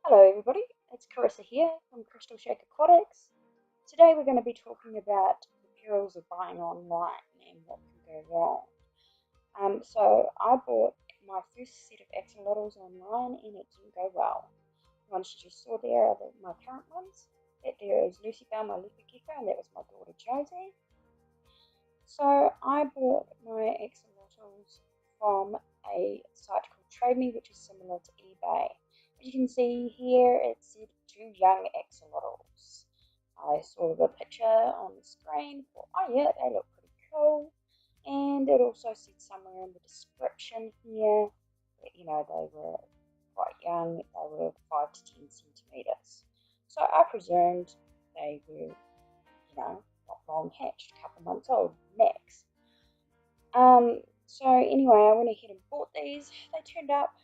Hello everybody, it's Carissa here from Crystal Shack Aquatics. Today we're going to be talking about the perils of buying online and what can go wrong. So I bought my first set of axolotls online and it didn't go well. The ones you just saw there are my current ones. That there is Lucybell, my leopard gecko, and that was my daughter Josie. So I bought my axolotls from a site called Trade Me, which is similar to eBay. As you can see here, it said 2 young axolotls. I saw the picture on the screen, thought, oh yeah, they look pretty cool. And it also said somewhere in the description here that, they were quite young, they were 5 to 10 centimetres. So I presumed they were, not long hatched, a couple months old, max. So anyway, I went ahead and bought these. They turned up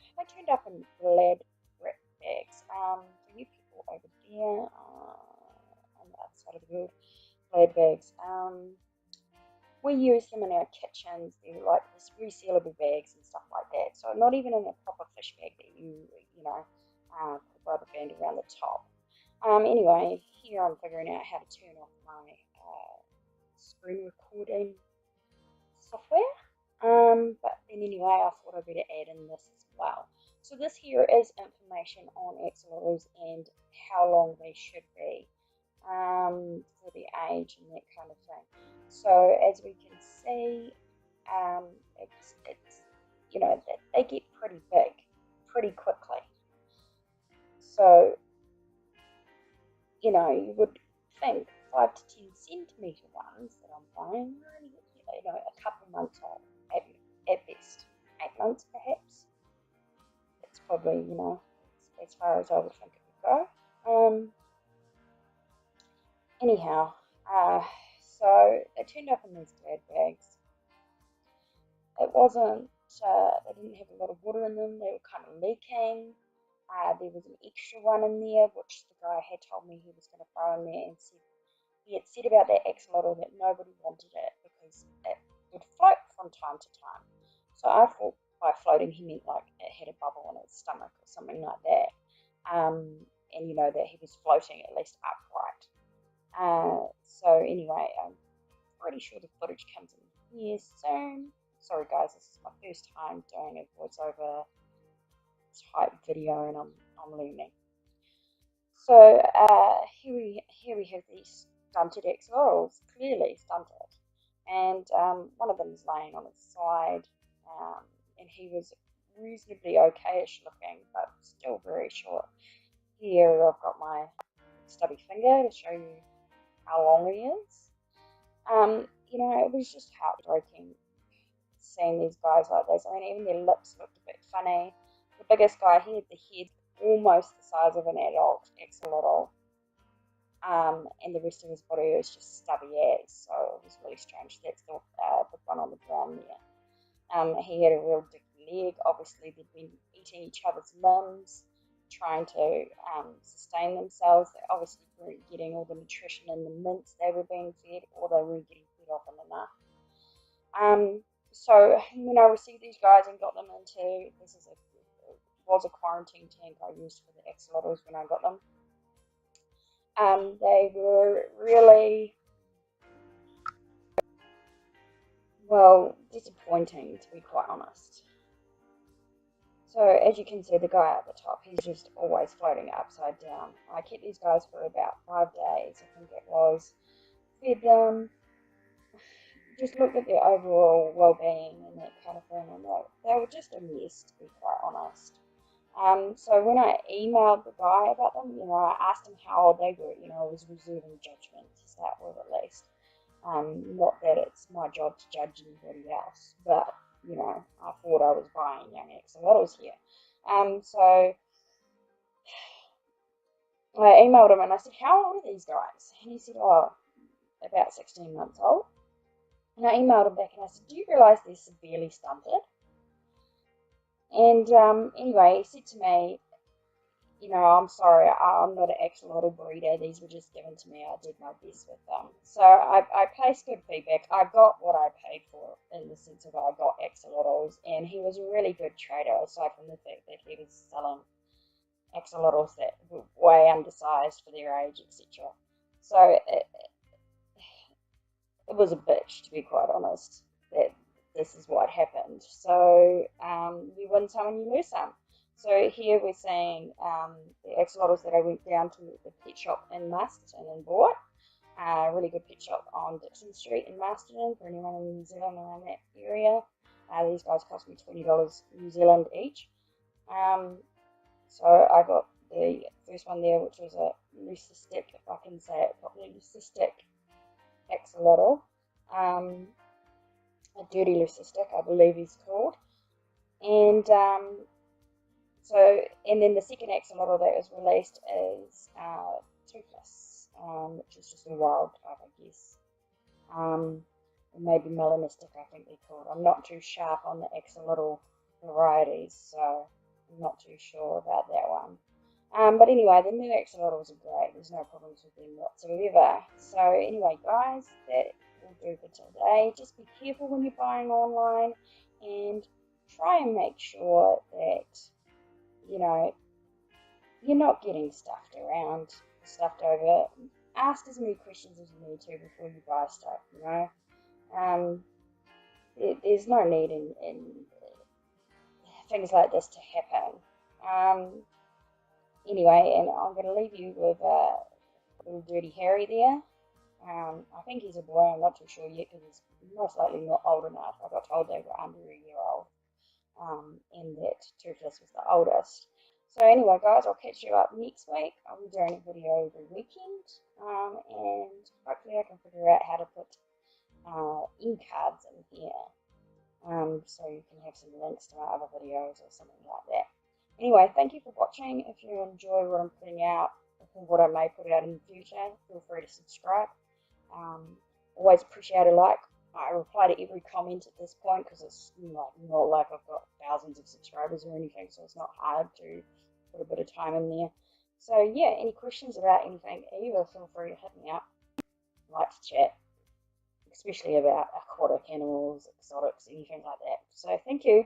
in glad bags. For you people over there on the other side of the world, glad bags. We use them in our kitchens. They're like this resealable bags and stuff like that. So not even in a proper fish bag that put rubber band around the top. Anyway, here I'm figuring out how to turn off my screen recording software. But then anyway, I thought I'd better add in this as well. So this here is information on axolotls and how long they should be for the age and that kind of thing. So as we can see, they get pretty big pretty quickly. So you would think 5 to 10 centimetre ones that I'm buying are only a couple months old at best, 8 months perhaps. It's probably as far as I would think it would go. Anyhow, so they turned up in these glad bags. It wasn't, they didn't have a lot of water in them, they were kind of leaking. There was an extra one in there, which the guy had told me he was going to throw in there, and he had said about that axolotl that nobody wanted it because it would float from time to time. So I thought by floating he meant like it had a bubble in its stomach or something like that. And that he was floating at least upright. So anyway, I'm pretty sure the footage comes in here soon. Sorry guys, this is my first time doing a voiceover type video and I'm learning. So here we have these stunted axolotls, clearly stunted, and one of them is laying on his side, and he was reasonably okayish looking, but still very short. Here I've got my stubby finger to show you how long he is. It was just heartbreaking seeing these guys like this. I mean, even their lips looked a bit funny. The biggest guy, he had the head almost the size of an adult axolotl, and the rest of his body was just stubby as, so it was really strange. That's the one on the ground there. He had a real dicky leg. Obviously, they'd been eating each other's limbs, trying to sustain themselves. They obviously weren't getting all the nutrition in the mints they were being fed, or they weren't getting fed often enough. So we received these guys and got them into, was a quarantine tank I used for the axolotls when I got them. They were really, disappointing, to be quite honest. So as you can see, the guy at the top, he's just always floating upside down. I kept these guys for about 5 days, I think it was. Fed them, just looked at their overall well-being and that kind of thing, and they were just a mess, to be quite honest. So when I emailed the guy about them, I asked him how old they were. I was reserving judgment to start with, at least. Not that it's my job to judge anybody else, but I thought I was buying young axolotls here. So I emailed him and I said, how old are these guys? And he said, about 16 months old. And I emailed him back and I said, do you realise they're severely stunted? And anyway, he said to me, I'm sorry, I'm not an axolotl breeder. These were just given to me. I did my best with them. So I placed good feedback. I got what I paid for, in the sense of I got axolotls, and he was a really good trader, aside from the fact that he was selling axolotls that were way undersized for their age, etc. So it was a bitch, to be quite honest, that this is what happened. So you win some and you lose some. So here we're seeing the axolotls that I went down to the pet shop in Masterton and bought. A really good pet shop on Dixon Street in Masterton for anyone in New Zealand around that area. These guys cost me $20 New Zealand each. So I got the first one there, which was a leucistic, if I can say it properly, leucistic axolotl. A dirty leucistic, I believe he's called. And and then the second axolotl that was released is Toothless, which is just a wild type, I guess. Maybe melanistic, I think they're called. I'm not too sharp on the axolotl varieties, so I'm not too sure about that one. But anyway, the new axolotls are great. There's no problems with them whatsoever. So anyway, guys, that will do for today. Just be careful when you're buying online, and try and make sure that, you know, you're not getting stuffed around, stuffed over. Ask as many questions as you need to before you buy stuff, you know. There's no need in things like this to happen. Anyway, and I'm going to leave you with little dirty Harry there. I think he's a boy, I'm not too sure yet because he's most likely not old enough. I got told they were under a year old, and that Toothless was the oldest. So anyway, guys, I'll catch you up next week. I'll be doing a video every weekend, and hopefully I can figure out how to put end cards in here, so you can have some links to my other videos or something like that. Anyway, thank you for watching. If you enjoy what I'm putting out, or what I may put out in the future, feel free to subscribe. Always appreciate a like. I reply to every comment at this point because it's not like I've got thousands of subscribers or anything, so it's not hard to put a bit of time in there. So yeah, any questions about anything, either feel free to hit me up. I like to chat, especially about aquatic animals, exotics, anything like that. So thank you.